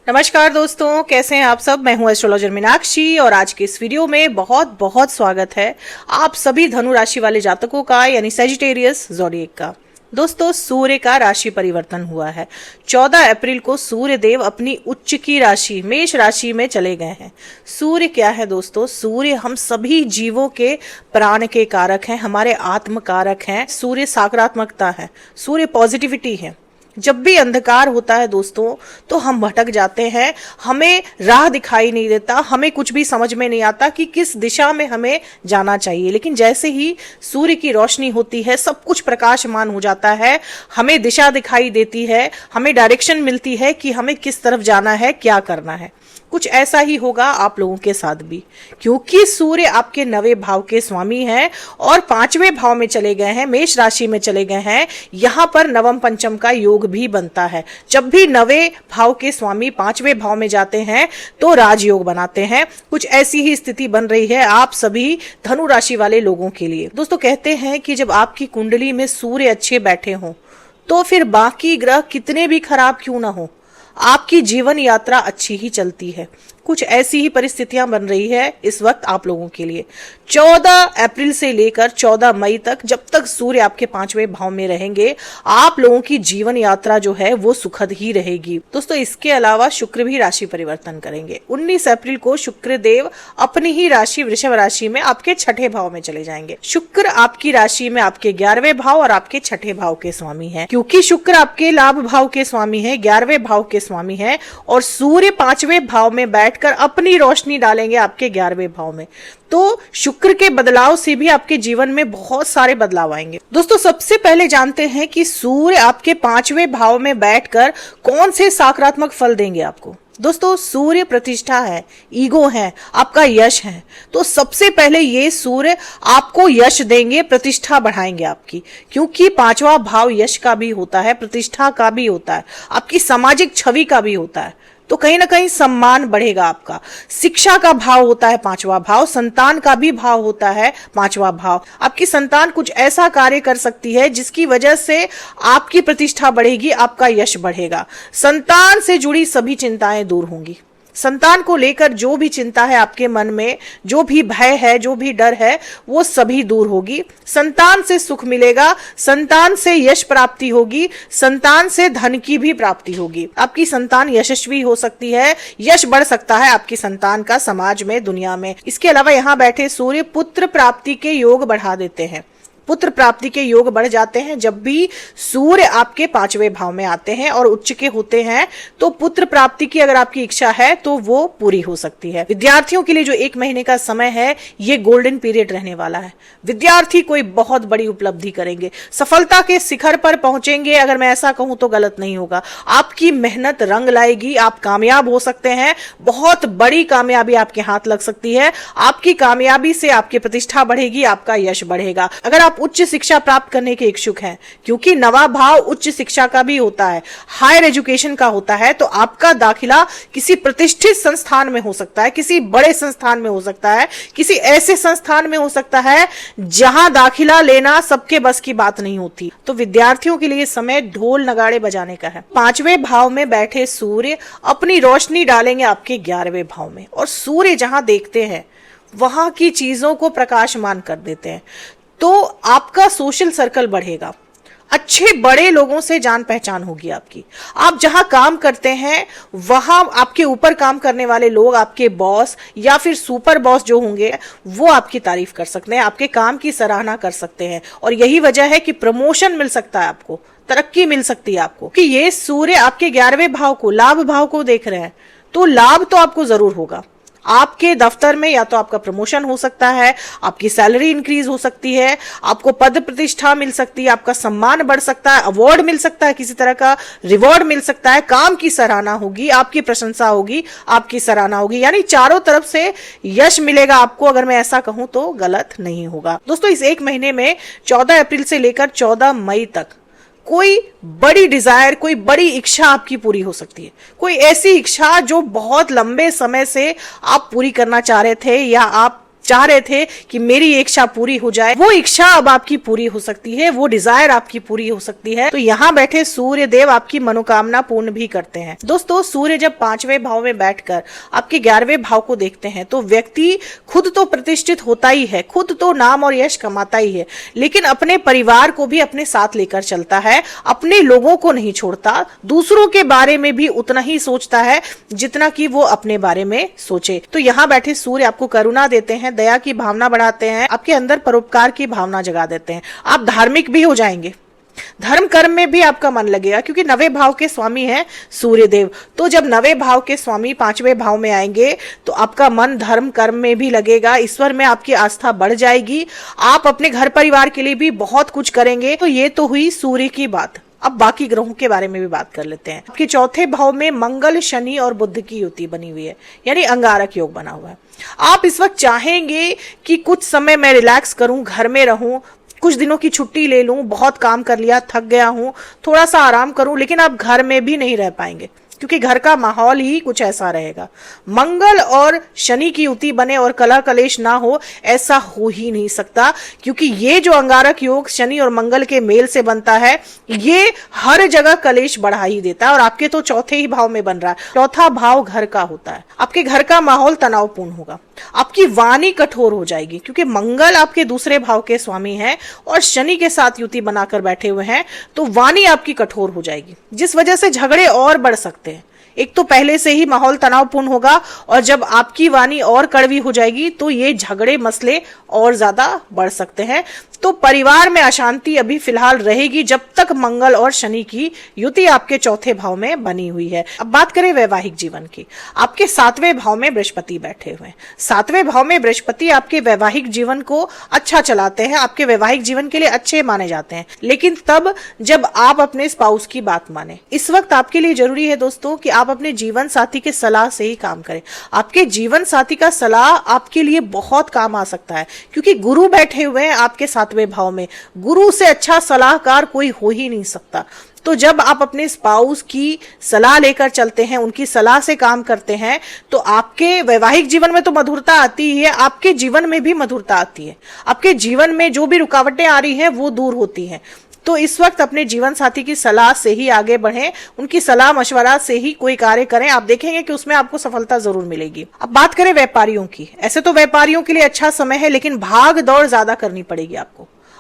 नमस्कार दोस्तों, कैसे हैं आप सब। मैं हूं एस्ट्रोलॉजर मीनाक्षी और आज के इस वीडियो में बहुत बहुत स्वागत है आप सभी धनु राशि वाले जातकों का, यानी सेजिटेरियस ज़ोडिएक का। दोस्तों, सूर्य का राशि परिवर्तन हुआ है। 14 अप्रैल को सूर्य देव अपनी उच्च की राशि मेष राशि में चले गए हैं। सूर्य क्या है दोस्तों? सूर्य हम सभी जीवों के प्राण के कारक हैं, हमारे आत्म कारक हैं। सूर्य सकारात्मकता है, सूर्य पॉजिटिविटी है। जब भी अंधकार होता है दोस्तों तो हम भटक जाते हैं, हमें राह दिखाई नहीं देता, हमें कुछ भी समझ में नहीं आता कि किस दिशा में हमें जाना चाहिए। लेकिन जैसे ही सूर्य की रोशनी होती है सब कुछ प्रकाशमान हो जाता है, हमें दिशा दिखाई देती है, हमें डायरेक्शन मिलती है कि हमें किस तरफ जाना है, क्या करना है। कुछ ऐसा ही होगा आप लोगों के साथ भी, क्योंकि सूर्य आपके 9वें भाव के स्वामी हैं और 5वें भाव में चले गए हैं, मेष राशि में चले गए हैं। यहां पर नवम पंचम का योग भी बनता है। जब भी 9वें भाव के स्वामी 5वें भाव में जाते हैं तो राजयोग बनाते हैं। कुछ ऐसी ही स्थिति बन रही है आप सभी धनु राशि वाले लोगों के लिए। दोस्तों, कहते हैं कि जब आपकी कुंडली में सूर्य अच्छे बैठे हों तो फिर बाकी ग्रह कितने भी खराब क्यों ना हो, आपकी जीवन यात्रा अच्छी ही चलती है। कुछ ऐसी ही परिस्थितियां बन रही है इस वक्त आप लोगों के लिए। 14 अप्रैल से लेकर 14 मई तक, जब तक सूर्य आपके 5वें भाव में रहेंगे, आप लोगों की जीवन यात्रा जो है वो सुखद ही रहेगी। दोस्तों, इसके अलावा शुक्र भी राशि परिवर्तन करेंगे। 19 अप्रैल को शुक्र देव अपनी ही राशि वृषभ राशि में आपके 6ठे भाव में चले जाएंगे। शुक्र आपकी राशि में आपके 11वें भाव और आपके 6ठे भाव के स्वामी है। क्योंकि शुक्र आपके लाभ भाव के स्वामी है, 11वें भाव के स्वामी है, और सूर्य 5वें भाव में बैठ कर अपनी रोशनी डालेंगे आपके 11वें भाव में, तो शुक्र के बदलाव से भी आपके जीवन में बहुत सारे बदलाव आएंगे। दोस्तों, सबसे पहले जानते हैं कि सूर्य आपके 5वें भाव में बैठकर कौन से सकारात्मक फल देंगे आपको। दोस्तों, सूर्य प्रतिष्ठा है, ईगो है, आपका यश है। तो सबसे पहले ये सूर्य आपको यश देंगे, प्रतिष्ठा बढ़ाएंगे आपकी, क्योंकि 5वां भाव यश का भी होता है, प्रतिष्ठा का भी होता है, आपकी सामाजिक छवि का भी होता है। तो कहीं ना कहीं सम्मान बढ़ेगा आपका। शिक्षा का भाव होता है 5वां भाव, संतान का भी भाव होता है 5वां भाव। आपकी संतान कुछ ऐसा कार्य कर सकती है जिसकी वजह से आपकी प्रतिष्ठा बढ़ेगी, आपका यश बढ़ेगा। संतान से जुड़ी सभी चिंताएं दूर होंगी। संतान को लेकर जो भी चिंता है आपके मन में, जो भी भय है, जो भी डर है, वो सभी दूर होगी। संतान से सुख मिलेगा, संतान से यश प्राप्ति होगी, संतान से धन की भी प्राप्ति होगी। आपकी संतान यशस्वी हो सकती है, यश बढ़ सकता है आपकी संतान का समाज में, दुनिया में। इसके अलावा यहाँ बैठे सूर्य पुत्र प्राप्ति के योग बढ़ा देते हैं। पुत्र प्राप्ति के योग बढ़ जाते हैं जब भी सूर्य आपके 5वें भाव में आते हैं और उच्च के होते हैं। तो पुत्र प्राप्ति की अगर आपकी इच्छा है तो वो पूरी हो सकती है। विद्यार्थियों के लिए जो 1 महीने का समय है ये गोल्डन पीरियड रहने वाला है। विद्यार्थी कोई बहुत बड़ी उपलब्धि करेंगे, सफलता के शिखर पर पहुंचेंगे। अगर मैं ऐसा कहूं तो गलत नहीं होगा। आपकी मेहनत रंग लाएगी, आप कामयाब हो सकते हैं, बहुत बड़ी कामयाबी आपके हाथ लग सकती है। आपकी कामयाबी से आपकी प्रतिष्ठा बढ़ेगी, आपका यश बढ़ेगा। अगर आप उच्च शिक्षा प्राप्त करने के इच्छुक हैं, क्योंकि 9वां भाव उच्च शिक्षा का भी होता है, हायर एजुकेशन का होता है, तो आपका दाखिला किसी प्रतिष्ठित संस्थान में हो सकता है, किसी बड़े संस्थान में हो सकता है, किसी ऐसे संस्थान में हो सकता है जहां दाखिला लेना सबके बस की बात नहीं होती। तो विद्यार्थियों के लिए समय ढोल नगाड़े बजाने का है। 5वें भाव में बैठे सूर्य अपनी रोशनी डालेंगे आपके 11वें भाव में, और सूर्य जहां देखते हैं वहां की चीजों को प्रकाशमान कर देते हैं। तो आपका सोशल सर्कल बढ़ेगा, अच्छे बड़े लोगों से जान पहचान होगी आपकी। आप जहां काम करते हैं वहां आपके ऊपर काम करने वाले लोग, आपके बॉस या फिर सुपर बॉस जो होंगे, वो आपकी तारीफ कर सकते हैं, आपके काम की सराहना कर सकते हैं। और यही वजह है कि प्रमोशन मिल सकता है आपको, तरक्की मिल सकती है आपको, कि ये सूर्य आपके 11वें भाव को, लाभ भाव को देख रहे हैं। तो लाभ तो आपको जरूर होगा। आपके दफ्तर में या तो आपका प्रमोशन हो सकता है, आपकी सैलरी इंक्रीज हो सकती है, आपको पद प्रतिष्ठा मिल सकती है, आपका सम्मान बढ़ सकता है, अवार्ड मिल सकता है, किसी तरह का रिवॉर्ड मिल सकता है, काम की सराहना होगी, आपकी प्रशंसा होगी, आपकी सराहना होगी। यानी चारों तरफ से यश मिलेगा आपको। अगर मैं ऐसा कहूं तो गलत नहीं होगा। दोस्तों, इस 1 महीने में 14 अप्रैल से लेकर 14 मई तक कोई बड़ी डिजायर, कोई बड़ी इच्छा आपकी पूरी हो सकती है। कोई ऐसी इच्छा जो बहुत लंबे समय से आप पूरी करना चाह रहे थे या आप चाह रहे थे कि मेरी इच्छा पूरी हो जाए, वो इच्छा अब आपकी पूरी हो सकती है, वो डिजायर आपकी पूरी हो सकती है। तो यहाँ बैठे सूर्य देव आपकी मनोकामना पूर्ण भी करते हैं। दोस्तों, सूर्य जब 5वें भाव में बैठकर आपके 11वें भाव को देखते हैं तो व्यक्ति खुद तो प्रतिष्ठित होता ही है, खुद तो नाम और यश कमाता ही है, लेकिन अपने परिवार को भी अपने साथ लेकर चलता है, अपने लोगों को नहीं छोड़ता, दूसरों के बारे में भी उतना ही सोचता है जितना कि वो अपने बारे में सोचे। तो यहाँ बैठे सूर्य आपको करुणा देते हैं, दया की भावना बढ़ाते हैं, आपके अंदर परोपकार की भावना जगा देते हैं। आप धार्मिक भी हो जाएंगे, धर्म कर्म में भी आपका मन लगेगा, क्योंकि 9वें भाव के स्वामी हैं सूर्य देव। तो जब 9वें भाव के स्वामी 5वें भाव में आएंगे तो आपका मन धर्म कर्म में भी लगेगा, ईश्वर में आपकी आस्था बढ़ जाएगी, आप अपने घर परिवार के लिए भी बहुत कुछ करेंगे। तो ये तो हुई सूर्य की बात। अब बाकी ग्रहों के बारे में भी बात कर लेते हैं। आपके 4थे भाव में मंगल, शनि और बुध की युति बनी हुई है, यानी अंगारक योग बना हुआ है। आप इस वक्त चाहेंगे कि कुछ समय मैं रिलैक्स करूं, घर में रहूं, कुछ दिनों की छुट्टी ले लूं, बहुत काम कर लिया, थक गया हूं, थोड़ा सा आराम करूं, लेकिन आप घर में भी नहीं रह पाएंगे, क्योंकि घर का माहौल ही कुछ ऐसा रहेगा। मंगल और शनि की युति बने और कलह कलेश ना हो, ऐसा हो ही नहीं सकता, क्योंकि ये जो अंगारक योग शनि और मंगल के मेल से बनता है, ये हर जगह कलेश बढ़ा ही देता है। और आपके तो 4थे ही भाव में बन रहा है, 4था भाव घर का होता है। आपके घर का माहौल तनावपूर्ण होगा, आपकी वाणी कठोर हो जाएगी, क्योंकि मंगल आपके 2रे भाव के स्वामी हैं और शनि के साथ युति बनाकर बैठे हुए हैं, तो वाणी आपकी कठोर हो जाएगी, जिस वजह से झगड़े और बढ़ सकते हैं। एक तो पहले से ही माहौल तनावपूर्ण होगा, और जब आपकी वाणी और कड़वी हो जाएगी तो ये झगड़े मसले और ज्यादा बढ़ सकते हैं। तो परिवार में अशांति अभी फिलहाल रहेगी जब तक मंगल और शनि की युति आपके 4थे भाव में बनी हुई है। अब बात करें वैवाहिक जीवन की। आपके 7वें भाव में बृहस्पति बैठे हुए हैं। 7वें भाव में बृहस्पति आपके वैवाहिक जीवन को अच्छा चलाते हैं, आपके वैवाहिक जीवन के लिए अच्छे माने जाते हैं, लेकिन तब जब आप अपने स्पाउस की बात माने। इस वक्त आपके लिए जरूरी है दोस्तों कि आप अपने जीवन साथी के सलाह से ही काम करें। आपके जीवन साथी का सलाह आपके लिए बहुत काम आ सकता है, क्योंकि गुरु बैठे हुए हैं आपके 7वें भाव में। गुरु से अच्छा सलाहकार कोई हो ही नहीं सकता। तो जब आप अपने स्पाउस की सलाह लेकर चलते हैं, उनकी सलाह से काम करते हैं, तो आपके वैवाहिक जीवन में तो मधुरता आती ही है, आपके जीवन में भी मधुरता आती है। आपके जीवन में जो भी रुकावटें आ रही हैं वो दूर होती हैं। तो इस वक्त अपने जीवन साथी की सलाह से ही आगे बढ़ें, उनकी सलाह मशवरा से ही कोई कार्य करें, आप देखेंगे कि उसमें आपको सफलता जरूर मिलेगी। अब बात करें व्यापारियों की। ऐसे तो व्यापारियों के लिए अच्छा समय है, लेकिन भाग दौड़ ज्यादा करनी पड़ेगी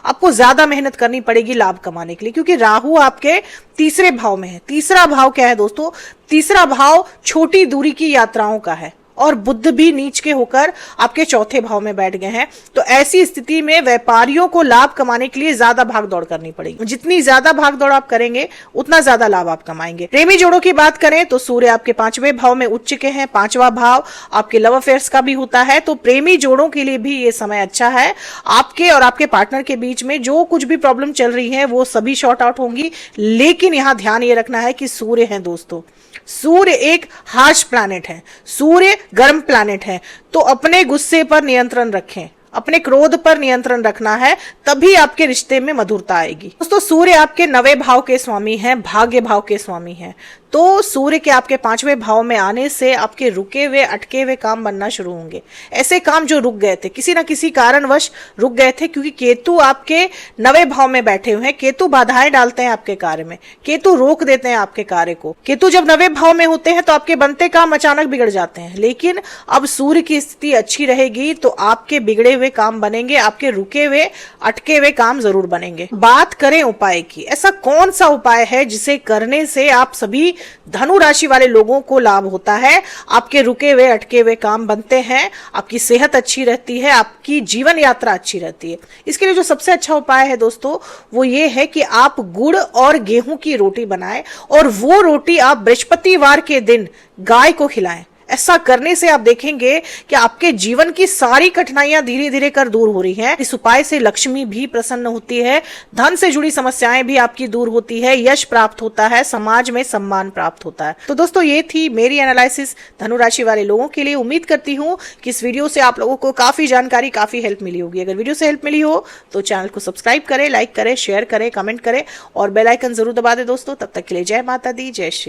आपको ज्यादा मेहनत करनी पड़ेगी लाभ कमाने के लिए, क्योंकि राहु आपके 3रे भाव में है। 3रा भाव क्या है दोस्तों? 3रा भाव छोटी दूरी की यात्राओं का है, और बुध भी नीच के होकर आपके 4थे भाव में बैठ गए हैं। तो ऐसी स्थिति में व्यापारियों को लाभ कमाने के लिए ज्यादा भाग दौड़ करनी पड़ेगी। जितनी ज्यादा भाग दौड़ आप करेंगे उतना ज्यादा लाभ आप कमाएंगे। प्रेमी जोड़ों की बात करें तो सूर्य आपके 5वें भाव में उच्च के हैं। 5वां भाव आपके लव अफेयर्स का भी होता है, तो प्रेमी जोड़ों के लिए भी ये समय अच्छा है। आपके और आपके पार्टनर के बीच में जो कुछ भी प्रॉब्लम चल रही है वो सभी शॉर्ट आउट होंगी, लेकिन यहाँ ध्यान ये रखना है कि सूर्य है दोस्तों, सूर्य एक हार्श प्लैनेट है, सूर्य गर्म प्लैनेट है। तो अपने गुस्से पर नियंत्रण रखें, अपने क्रोध पर नियंत्रण रखना है, तभी आपके रिश्ते में मधुरता आएगी। दोस्तों, सूर्य आपके 9वें भाव के स्वामी हैं, भाग्य भाव के स्वामी हैं। तो सूर्य के आपके 5वें भाव में आने से आपके रुके हुए अटके हुए काम बनना शुरू होंगे। ऐसे काम जो रुक गए थे, किसी ना किसी कारणवश रुक गए थे, क्योंकि केतु आपके 9वें भाव में बैठे हुए हैं। केतु बाधाएं डालते हैं आपके कार्य में, केतु रोक देते हैं आपके कार्य को। केतु जब 9वें भाव में होते हैं तो आपके बनते काम अचानक बिगड़ जाते हैं, लेकिन अब सूर्य की स्थिति अच्छी रहेगी तो आपके बिगड़े हुए काम बनेंगे, आपके रुके हुए अटके हुए काम जरूर बनेंगे। बात करें उपाय की, ऐसा कौन सा उपाय है जिसे करने से आप सभी धनु राशि वाले लोगों को लाभ होता है, आपके रुके हुए अटके हुए काम बनते हैं, आपकी सेहत अच्छी रहती है, आपकी जीवन यात्रा अच्छी रहती है। इसके लिए जो सबसे अच्छा उपाय है दोस्तों, वो ये है कि आप गुड़ और गेहूं की रोटी बनाएं, और वो रोटी आप बृहस्पतिवार के दिन गाय को खिलाएं। ऐसा करने से आप देखेंगे कि आपके जीवन की सारी कठिनाइयां धीरे धीरे कर दूर हो रही हैं। इस उपाय से लक्ष्मी भी प्रसन्न होती है, धन से जुड़ी समस्याएं भी आपकी दूर होती है, यश प्राप्त होता है, समाज में सम्मान प्राप्त होता है। तो दोस्तों, ये थी मेरी एनालिसिस धनु राशि वाले लोगों के लिए। उम्मीद करती हूँ कि इस वीडियो से आप लोगों को काफी जानकारी, काफी हेल्प मिली होगी। अगर वीडियो से हेल्प मिली हो तो चैनल को सब्सक्राइब करें, लाइक करें, शेयर करें, कमेंट करें और बेल आइकन जरूर दबा दें दोस्तों। तब तक के लिए जय माता दी, जय श्री।